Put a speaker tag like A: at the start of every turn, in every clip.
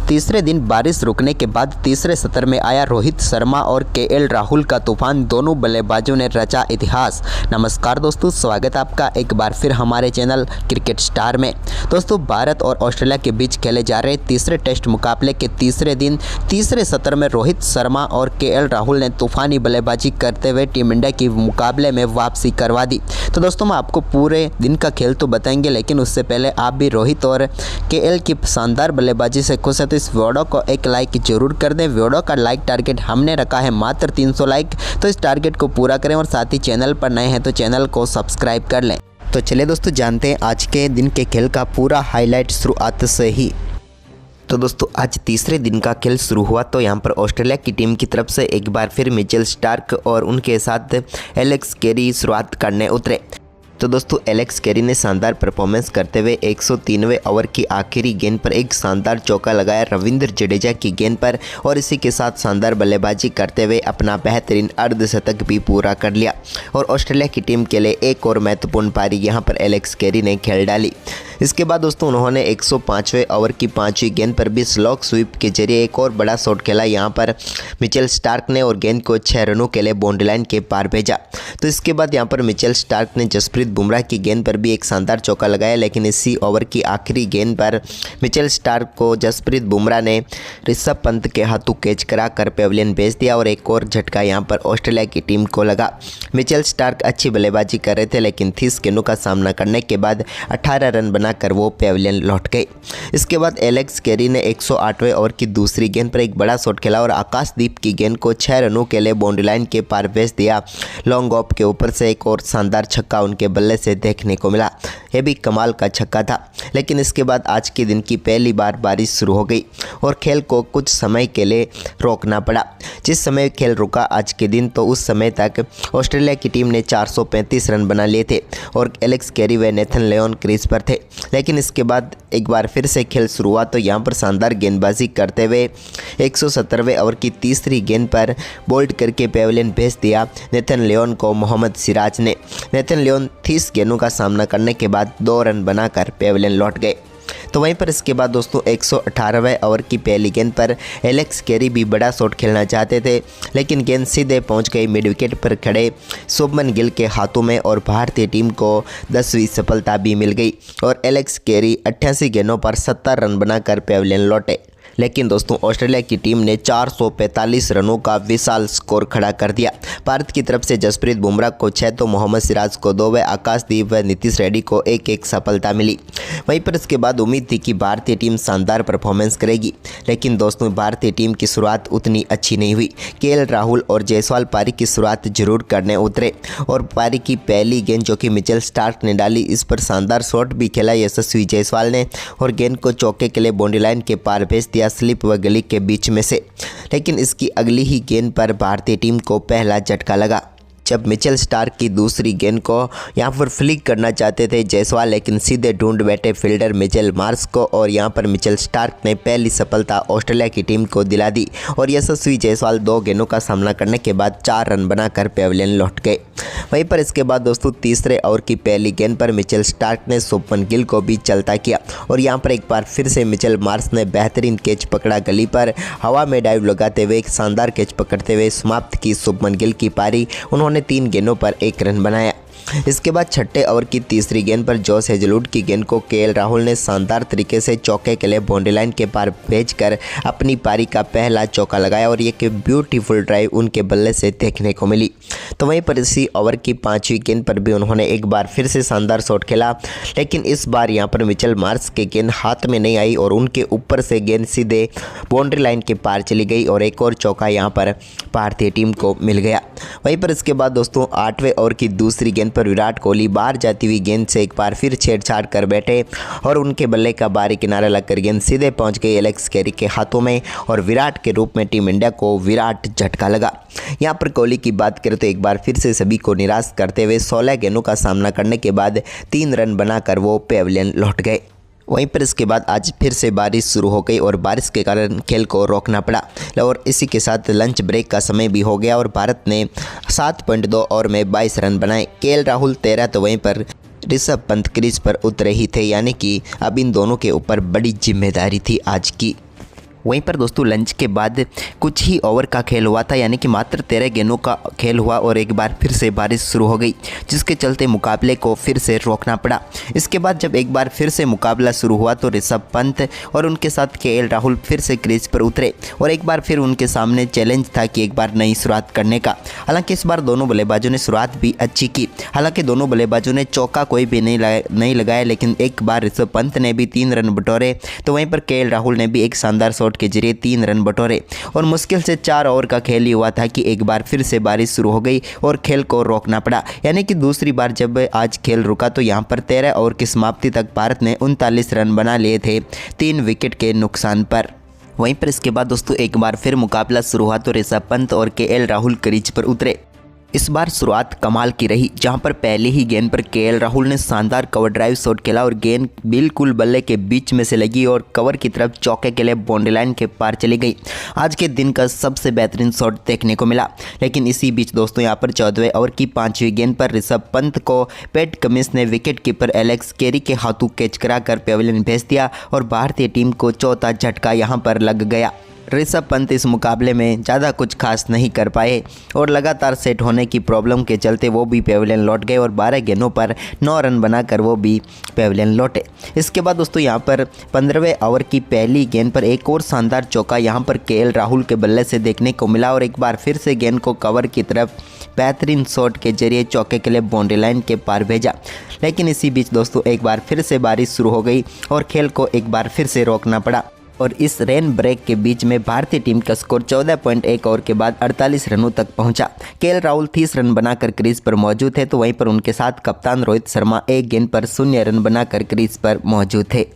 A: तीसरे दिन बारिश रुकने के बाद तीसरे सत्र में आया रोहित शर्मा और केएल राहुल का तूफान। दोनों बल्लेबाजों ने रचा इतिहास। नमस्कार दोस्तों, स्वागत है आपका एक बार फिर हमारे चैनल क्रिकेट स्टार में। दोस्तों, भारत और ऑस्ट्रेलिया के बीच खेले जा रहे तीसरे टेस्ट मुकाबले के तीसरे दिन तीसरे सत्र में रोहित शर्मा और केएल राहुल ने तूफानी बल्लेबाजी करते हुए टीम इंडिया की मुकाबले में वापसी करवा दी। तो दोस्तों, हम आपको पूरे दिन का खेल तो बताएंगे, लेकिन उससे पहले आप भी रोहित और केएल की शानदार बल्लेबाजी से खुश है तो इस वीडियो को एक लाइक जरूर कर दें। वीडियो का लाइक टारगेट हमने रखा है मात्र 300 लाइक, तो इस टारगेट को पूरा करें और साथ ही चैनल पर नए हैं तो चैनल को सब्सक्राइब कर लें। तो चलिए दोस्तों, जानते हैं आज के दिन के खेल का पूरा हाईलाइट शुरुआत से ही। तो दोस्तों, आज तीसरे दिन का खेल शुरू हुआ तो यहाँ पर ऑस्ट्रेलिया की टीम की तरफ से एक बार फिर मिचेल स्टार्क और उनके साथ एलेक्स कैरी शुरुआत करने उतरे। तो दोस्तों, एलेक्स कैरी ने शानदार परफॉर्मेंस करते हुए 103वें ओवर की आखिरी गेंद पर एक शानदार चौका लगाया रविंद्र जडेजा की गेंद पर और इसी के साथ शानदार बल्लेबाजी करते हुए अपना बेहतरीन अर्धशतक भी पूरा कर लिया। और ऑस्ट्रेलिया की टीम के लिए एक और महत्वपूर्ण पारी यहां पर एलेक्स कैरी ने खेल डाली। इसके बाद दोस्तों, उन्होंने 105वें ओवर की 5वीं गेंद पर भी स्लॉग स्वीप के जरिए एक और बड़ा शॉट खेला यहां पर मिचेल स्टार्क ने और गेंद को 6 रनों के लिए बाउंड्री लाइन के पार भेजा। तो इसके बाद यहां पर मिचेल स्टार्क ने जसप्रीत बुमराह की गेंद पर भी एक शानदार चौका लगाया, लेकिन इसी ओवर की आखिरी गेंद पर मिचेल स्टार्क को जसप्रीत बुमराह ने ऋषभ पंत के हाथों कैच कराकर पेविलियन भेज दिया और एक और झटका यहां पर ऑस्ट्रेलिया की टीम को लगा। मिचेल स्टार्क अच्छी बल्लेबाजी कर रहे थे, लेकिन 30 गेंदों का सामना करने के बाद 18 रन बनाकर वो पेविलियन लौट गए। इसके बाद एलेक्स कैरी ने 108वें ओवर की दूसरी गेंद पर एक बड़ा शॉट खेला और आकाशदीप की गेंद को 6 रनों के लिए बाउंड्री लाइन के पार भेज दिया। लॉन्ग ऑफ के ऊपर से एक और शानदार छक्का उनके बल्ले से देखने को मिला। यह भी कमाल का छक्का था। लेकिन इसके बाद आज के दिन की पहली बार बारिश शुरू हो गई और खेल को कुछ समय के लिए रोकना पड़ा। जिस समय खेल रुका आज के दिन, तो उस समय तक ऑस्ट्रेलिया की टीम ने 435 रन बना लिए थे और एलेक्स कैरी व नेथन लियोन क्रीज पर थे। लेकिन इसके बाद एक बार फिर से खेल शुरू हुआ तो यहाँ पर शानदार गेंदबाजी करते हुए 117वें ओवर की तीसरी गेंद पर बोल्ड करके पेविलियन भेज दिया नेथन लियोन को मोहम्मद सिराज ने। नेथन लियोन 30 गेंदों का सामना करने के बाद 2 रन बनाकर पेविलियन लौट गए। तो वहीं पर इसके बाद दोस्तों 118वें ओवर की पहली गेंद पर एलेक्स कैरी भी बड़ा शॉट खेलना चाहते थे, लेकिन गेंद सीधे पहुंच गई मिड विकेट पर खड़े शुभमन गिल के हाथों में और भारतीय टीम को 10वीं सफलता भी मिल गई और एलेक्स कैरी 88 गेंदों पर 70 रन बनाकर पेविलियन लौटे। लेकिन दोस्तों, ऑस्ट्रेलिया की टीम ने 445 रनों का विशाल स्कोर खड़ा कर दिया। भारत की तरफ से जसप्रीत बुमराह को 6 तो मोहम्मद सिराज को 2 व आकाशदीप व नीतीश रेड्डी को 1-1 सफलता मिली। वहीं पर इसके बाद उम्मीद थी कि भारतीय टीम शानदार परफॉर्मेंस करेगी, लेकिन दोस्तों भारतीय टीम की शुरुआत उतनी अच्छी नहीं हुई। केएल राहुल और जायसवाल पारी की शुरुआत जरूर करने उतरे और पारी की पहली गेंद जो कि मिचेल स्टार्क ने डाली, इस पर शानदार शॉट भी खेला यशस्वी जायसवाल ने और गेंद को चौके के लिए बाउंड्री लाइन के पार भेज दिया स्लिप व गली के बीच में से। लेकिन इसकी अगली ही गेंद पर भारतीय टीम को पहला झटका लगा जब मिचेल स्टार्क की दूसरी गेंद को यहां पर फ्लिक करना चाहते थे जायसवाल, लेकिन सीधे ढूंढ बैठे फील्डर मिचेल मार्श को और यहां पर मिचेल स्टार्क ने पहली सफलता ऑस्ट्रेलिया की टीम को दिला दी और यशस्वी जायसवाल 2 गेंदों का सामना करने के बाद 4 रन बनाकर पेविलियन लौट गए। वहीं पर इसके बाद दोस्तों तीसरे ओवर की पहली गेंद पर मिचेल स्टार्क ने शुभमन गिल को भी चलता किया और यहां पर एक बार फिर से मिचेल मार्श ने बेहतरीन कैच पकड़ा। गली पर हवा में डाइव लगाते हुए एक शानदार कैच पकड़ते हुए समाप्त की शुभमन गिल की पारी। उन्होंने 3 गेंदों पर 1 रन बनाया। इसके बाद छठे ओवर की तीसरी गेंद पर जॉस हेजलवुड की गेंद को केएल राहुल ने शानदार तरीके से चौके के लिए बाउंड्री लाइन के पार भेजकर अपनी पारी का पहला चौका लगाया और एक ब्यूटीफुल ड्राइव उनके बल्ले से देखने को मिली। तो वहीं पर इसी ओवर की 5वीं गेंद पर भी उन्होंने एक बार फिर से शानदार शॉट खेला, लेकिन इस बार यहां पर मिचेल मार्श की गेंद हाथ में नहीं आई और उनके ऊपर से गेंद सीधे बाउंड्री लाइन के पार चली गई और एक और चौका यहां पर भारतीय टीम को मिल गया। वहीं पर इसके बाद दोस्तों 8वें ओवर की दूसरी गेंद पर विराट कोहली बाहर जाती हुई गेंद से एक बार फिर छेड़छाड़ कर बैठे और उनके बल्ले का बाहरी किनारा लगकर गेंद सीधे पहुंच गई एलेक्स कैरी के हाथों में और विराट के रूप में टीम इंडिया को विराट झटका लगा। यहां पर कोहली की बात करें तो एक बार फिर से सभी को निराश करते हुए 16 गेंदों का सामना करने के बाद 3 रन बनाकर वो पेविलियन लौट गए। वहीं पर इसके बाद आज फिर से बारिश शुरू हो गई और बारिश के कारण खेल को रोकना पड़ा और इसी के साथ लंच ब्रेक का समय भी हो गया और भारत ने 7.2 ओवर में 22 रन बनाए। केएल राहुल 13 तो वहीं पर ऋषभ पंत क्रीज पर उतरे ही थे, यानी कि अब इन दोनों के ऊपर बड़ी जिम्मेदारी थी आज की। वहीं पर दोस्तों लंच के बाद कुछ ही ओवर का खेल हुआ था, यानी कि मात्र 13 गेंदों का खेल हुआ और एक बार फिर से बारिश शुरू हो गई, जिसके चलते मुकाबले को फिर से रोकना पड़ा। इसके बाद जब एक बार फिर से मुकाबला शुरू हुआ तो ऋषभ पंत और उनके साथ केएल राहुल फिर से क्रीज पर उतरे और एक बार फिर उनके सामने चैलेंज था कि एक बार नई शुरुआत करने का। हालांकि इस बार दोनों बल्लेबाजों ने शुरुआत भी अच्छी की। हालांकि दोनों बल्लेबाजों ने चौका कोई भी नहीं लगाया, लेकिन एक बार ऋषभ पंत ने भी 3 रन बटोरे तो वहीं पर केएल राहुल ने भी एक शानदार शॉट के जरिए 3 रन बटोरे और मुश्किल से 4 ओवर का खेल ही हुआ था कि एक बार फिर से बारिश शुरू हो गई और खेल को रोकना पड़ा। यानी कि दूसरी बार जब आज खेल रुका तो यहां पर 13 ओवर की समाप्ति तक भारत ने 39 रन बना लिए थे 3 विकेट के नुकसान पर। वहीं पर इसके बाद दोस्तों एक बार फिर मुकाबला शुरू हुआ तो ऋषभ पंत और केएल राहुल क्रीज पर उतरे। इस बार शुरुआत कमाल की रही, जहां पर पहली ही गेंद पर केएल राहुल ने शानदार कवर ड्राइव शॉट खेला और गेंद बिल्कुल बल्ले के बीच में से लगी और कवर की तरफ चौके के लिए बाउंड्री लाइन के पार चली गई। आज के दिन का सबसे बेहतरीन शॉट देखने को मिला। लेकिन इसी बीच दोस्तों यहां पर 14वें ओवर की 5वीं गेंद पर ऋषभ पंत को पैट कमिंस ने विकेट कीपर एलेक्स कैरी के हाथों कैच कराकर पेविलियन भेज दिया और भारतीय टीम को चौथा झटका यहां पर लग गया। ऋषभ पंत इस मुकाबले में ज़्यादा कुछ खास नहीं कर पाए और लगातार सेट होने की प्रॉब्लम के चलते वो भी पेविलियन लौट गए और 12 गेंदों पर 9 रन बनाकर वो भी पेविलियन लौटे। इसके बाद दोस्तों यहाँ पर 15वें ओवर की पहली गेंद पर एक और शानदार चौका यहाँ पर केएल राहुल के बल्ले से देखने को मिला और एक बार फिर से गेंद को कवर की तरफ बेहतरीन शॉट के जरिए चौके के लिए बाउंड्री लाइन के पार भेजा। लेकिन इसी बीच दोस्तों एक बार फिर से बारिश शुरू हो गई और खेल को एक बार फिर से रोकना पड़ा और इस रेन ब्रेक के बीच में भारतीय टीम का स्कोर 14.1 ओवर के बाद 48 रनों तक पहुंचा। केएल राहुल 30 रन बनाकर क्रीज पर मौजूद थे तो वहीं पर उनके साथ कप्तान रोहित शर्मा एक गेंद पर 0 रन बनाकर क्रीज पर मौजूद थे।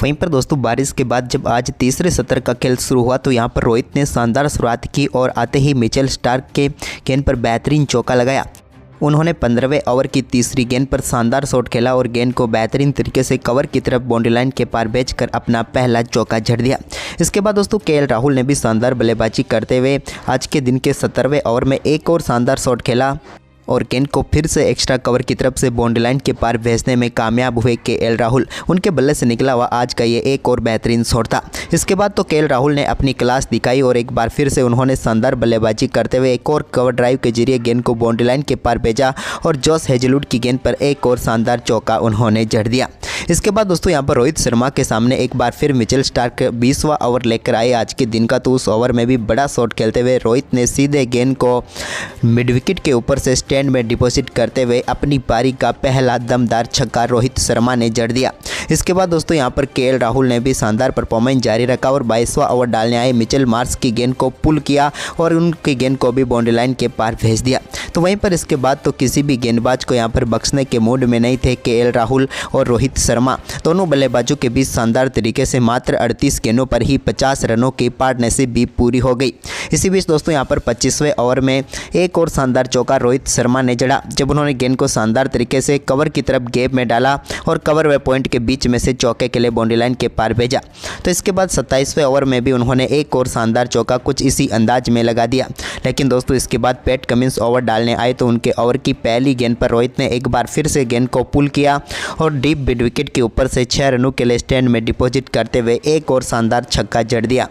A: वहीं पर दोस्तों बारिश के बाद जब आज तीसरे सत्र का खेल शुरू हुआ तो यहां पर रोहित ने शानदार शुरुआत की और आते ही मिचेल स्टार्क के गेंद पर बेहतरीन चौका लगाया। उन्होंने 15वें ओवर की तीसरी गेंद पर शानदार शॉट खेला और गेंद को बेहतरीन तरीके से कवर की तरफ बाउंड्री लाइन के पार भेजकर अपना पहला चौका झड़ दिया। इसके बाद दोस्तों केएल राहुल ने भी शानदार बल्लेबाजी करते हुए आज के दिन के 17वें ओवर में एक और शानदार शॉट खेला और गेंद को फिर से एक्स्ट्रा कवर की तरफ से बाउंड्री लाइन के पार भेजने में कामयाब हुए केएल राहुल। उनके बल्ले से निकला हुआ आज का ये एक और बेहतरीन शॉट था। इसके बाद तो केएल राहुल ने अपनी क्लास दिखाई और एक बार फिर से उन्होंने शानदार बल्लेबाजी करते हुए एक और कवर ड्राइव के जरिए गेंद को बाउंड्री लाइन के पार भेजा और जॉस हेजलवुड की गेंद पर एक और शानदार चौका उन्होंने जड़ दिया। इसके बाद दोस्तों यहाँ पर रोहित शर्मा के सामने एक बार फिर मिचेल स्टार्क 20वां ओवर लेकर आए आज के दिन का, तो उस ओवर में भी बड़ा शॉट खेलते हुए रोहित ने सीधे गेंद को मिड विकेट के ऊपर से स्टैंड में डिपॉजिट करते हुए अपनी पारी का पहला दमदार छक्का रोहित शर्मा ने जड़ दिया। इसके बाद दोस्तों यहाँ पर केएल राहुल ने भी शानदार परफॉर्मेंस जारी रखा और 22वां ओवर डालने आए मिचेल मार्श की गेंद को पुल किया और उनकी गेंद को भी बाउंड्री लाइन के पार भेज दिया। तो वहीं पर इसके बाद तो किसी भी गेंदबाज को यहाँ पर बख्शने के मूड में नहीं थे केएल राहुल और रोहित शर्मा। दोनों बल्लेबाजों के बीच शानदार तरीके से मात्र 38 गेंदों पर ही 50 रनों की पार्टनरशिप भी पूरी हो गई। इसी बीच दोस्तों यहाँ पर 25वें ओवर में एक और शानदार चौका रोहित शर्मा ने जड़ा जब उन्होंने गेंद को शानदार तरीके से कवर की तरफ गैप में डाला और कवर वे पॉइंट के बीच में से चौके के लिए बाउंड्री लाइन के पार भेजा। तो इसके बाद 27वें ओवर में भी उन्होंने एक और शानदार चौका कुछ इसी अंदाज में लगा दिया। लेकिन दोस्तों इसके बाद पैट कमिंस ओवर डालने आए तो उनके ओवर की पहली गेंद पर रोहित ने एक बार फिर से गेंद को पुल किया और डीप मिड विकेट के ऊपर से 6 रनों के लिए स्टैंड में डिपॉजिट करते हुए एक और शानदार छक्का जड़ दिया।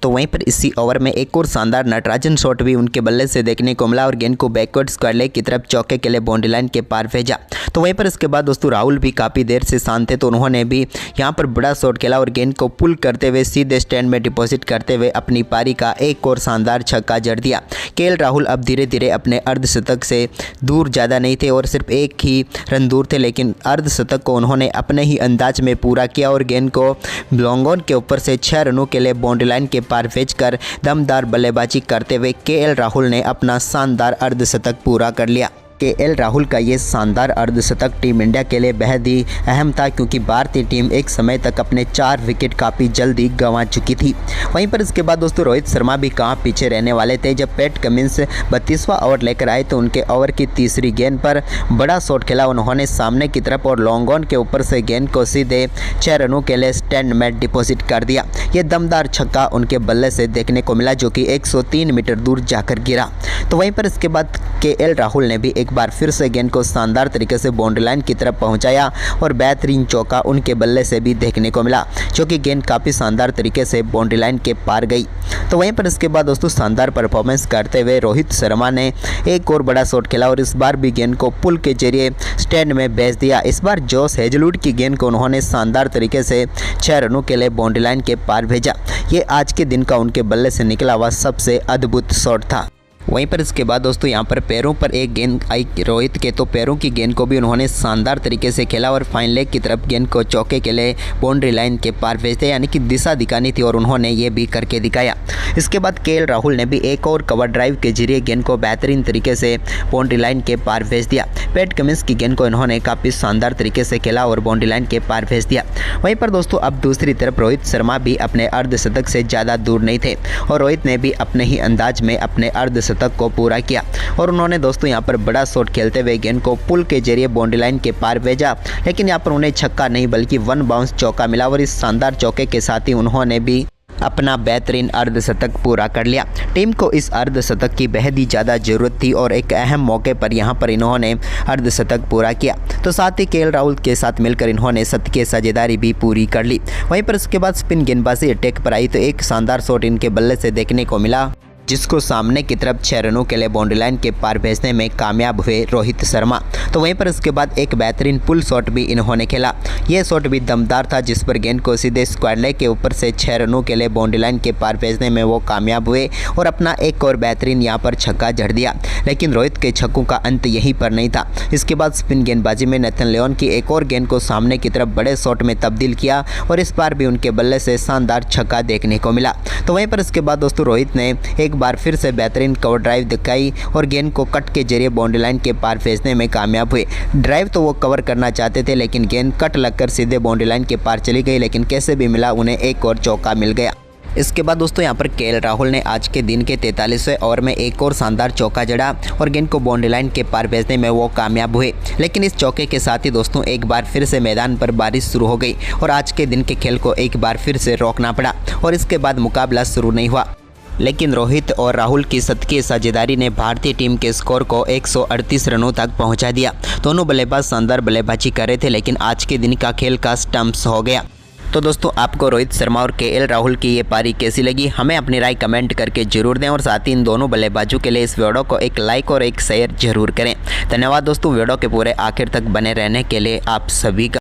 A: तो वहीं पर इसी ओवर में एक और शानदार नटराजन शॉट भी उनके बल्ले से देखने को मिला और गेंद को बैकवर्ड स्क्वायर लेग की तरफ चौके के लिए बाउंड्री लाइन के पार भेजा। तो वहीं पर इसके बाद दोस्तों राहुल भी काफ़ी देर से शांत थे तो उन्होंने भी यहां पर बड़ा शॉट खेला और गेंद को पुल करते हुए सीधे स्टैंड में डिपॉजिट करते हुए अपनी पारी का एक और शानदार छक्का जड़ दिया। केएल राहुल अब धीरे धीरे अपने अर्धशतक से दूर ज़्यादा नहीं थे और सिर्फ एक ही रन दूर थे, लेकिन अर्धशतक को उन्होंने अपने ही अंदाज में पूरा किया और गेंद को लॉन्ग ऑन के ऊपर से 6 रनों के लिए बाउंड्री लाइन के पार भेजकर दमदार बल्लेबाजी करते हुए केएल राहुल ने अपना शानदार अर्धशतक पूरा कर लिया। केएल राहुल का ये शानदार अर्धशतक टीम इंडिया के लिए बेहद ही अहम था क्योंकि भारतीय टीम एक समय तक अपने 4 विकेट काफ़ी जल्दी गंवा चुकी थी। वहीं पर इसके बाद दोस्तों रोहित शर्मा भी कहाँ पीछे रहने वाले थे। जब पैट कमिंस 32वां ओवर लेकर आए तो उनके ओवर की तीसरी गेंद पर बड़ा शॉट खेला उन्होंने सामने की तरफ और लॉन्ग ऑन के ऊपर से गेंद को सीधे 6 रनों के लिए स्टैंड में डिपॉजिट कर दिया। ये दमदार छक्का उनके बल्ले से देखने को मिला जो कि 103 मीटर दूर जाकर गिरा। तो वहीं पर इसके बाद केएल राहुल ने भी एक एक बार फिर से गेंद को शानदार तरीके से बाउंड्री लाइन की तरफ पहुंचाया और बेहतरीन चौका उनके बल्ले से भी देखने को मिला, जो कि गेंद काफ़ी शानदार तरीके से बाउंड्री लाइन के पार गई। तो वहीं पर इसके बाद दोस्तों शानदार परफॉर्मेंस करते हुए रोहित शर्मा ने एक और बड़ा शॉट खेला और इस बार भी गेंद को पुल के जरिए स्टैंड में भेज दिया। इस बार जॉस हेजलवुड की गेंद को उन्होंने शानदार तरीके से 6 रनों के लिए बाउंड्री लाइन के पार भेजा। ये आज के दिन का उनके बल्ले से निकला हुआ सबसे अद्भुत शॉट था। वहीं पर इसके बाद दोस्तों यहाँ पर पैरों पर एक गेंद आई रोहित के, तो पैरों की गेंद को भी उन्होंने शानदार तरीके से खेला और फाइन लेग की तरफ गेंद को चौके के लिए बाउंड्री लाइन के पार भेजते, यानी कि दिशा दिखानी थी और उन्होंने ये भी करके दिखाया। इसके बाद केएल राहुल ने भी एक और कवर ड्राइव के जरिए गेंद को बेहतरीन तरीके से बाउंड्री लाइन के पार भेज दिया। पैट कमिंस की गेंद को इन्होंने काफ़ी शानदार तरीके से खेला और बाउंड्री लाइन के पार भेज दिया। वहीं पर दोस्तों अब दूसरी तरफ रोहित शर्मा भी अपने अर्धशतक से ज़्यादा दूर नहीं थे और रोहित ने भी अपने ही अंदाज में अपने अर्धशतक को पूरा किया और उन्होंने दोस्तों यहाँ पर बड़ा शॉट खेलते हुए गेंद को पुल के जरिए बाउंड्री लाइन के पार भेजा, लेकिन यहाँ पर उन्हें छक्का नहीं बल्कि 1 बाउंस चौका मिला और इस शानदार चौके के साथ ही उन्होंने भी अपना बेहतरीन अर्धशतक पूरा कर लिया। टीम को इस अर्धशतक की बेहद ही ज़्यादा ज़रूरत थी और एक अहम मौके पर यहाँ पर इन्होंने अर्धशतक पूरा किया। तो साथ ही केएल राहुल के साथ मिलकर इन्होंने शतकीय साझेदारी भी पूरी कर ली। वहीं पर इसके बाद स्पिन गेंदबाजी अटैक पर आई तो एक शानदार शॉट इनके बल्ले से देखने को मिला, जिसको सामने की तरफ 6 रनों के लिए बाउंड्री लाइन के पार भेजने में कामयाब हुए रोहित शर्मा। तो वहीं पर इसके बाद एक बेहतरीन पुल शॉट भी इन्होंने खेला। यह शॉट भी दमदार था, जिस पर गेंद को सीधे स्क्वायर लेग के ऊपर से 6 रनों के लिए बाउंड्री लाइन के पार भेजने में वो कामयाब हुए और अपना एक और बेहतरीन यहाँ पर छक्का जड़ दिया। लेकिन रोहित के छक्कों का अंत यहीं पर नहीं था। इसके बाद स्पिन गेंदबाजी में नेथन लियोन की एक और गेंद को सामने की तरफ बड़े शॉट में तब्दील किया और इस बार भी उनके बल्ले से शानदार छक्का देखने को मिला। तो वहीं पर इसके बाद दोस्तों रोहित ने एक बार फिर से बेहतरीन कवर ड्राइव दिखाई और गेंद को कट के जरिए बाउंड्री लाइन के पार भेजने में कामयाब हुए। ड्राइव तो वो कवर करना चाहते थे, लेकिन गेंद कट लगकर सीधे बाउंड्री लाइन के पार चली गई, लेकिन कैसे भी मिला उन्हें एक और चौका मिल गया। इसके बाद दोस्तों यहाँ पर केएल राहुल ने आज के दिन के 43वें ओवर में एक और शानदार चौका जड़ा और गेंद को बाउंड्री लाइन के पार भेजने में वो कामयाब हुए। लेकिन इस चौके के साथ ही दोस्तों एक बार फिर से मैदान पर बारिश शुरू हो गई और आज के दिन के खेल को एक बार फिर से रोकना पड़ा और इसके बाद मुकाबला शुरू नहीं हुआ। लेकिन रोहित और राहुल की शतकीय साझेदारी ने भारतीय टीम के स्कोर को 138 रनों तक पहुंचा दिया। दोनों बल्लेबाज शानदार बल्लेबाजी कर रहे थे, लेकिन आज के दिन का खेल का स्टंप्स हो गया। तो दोस्तों आपको रोहित शर्मा और केएल राहुल की ये पारी कैसी लगी, हमें अपनी राय कमेंट करके जरूर दें और साथ ही इन दोनों बल्लेबाजों के लिए इस वीडियो को एक लाइक और एक शेयर जरूर करें। धन्यवाद दोस्तों वीडियो के पूरे आखिर तक बने रहने के लिए आप सभी का।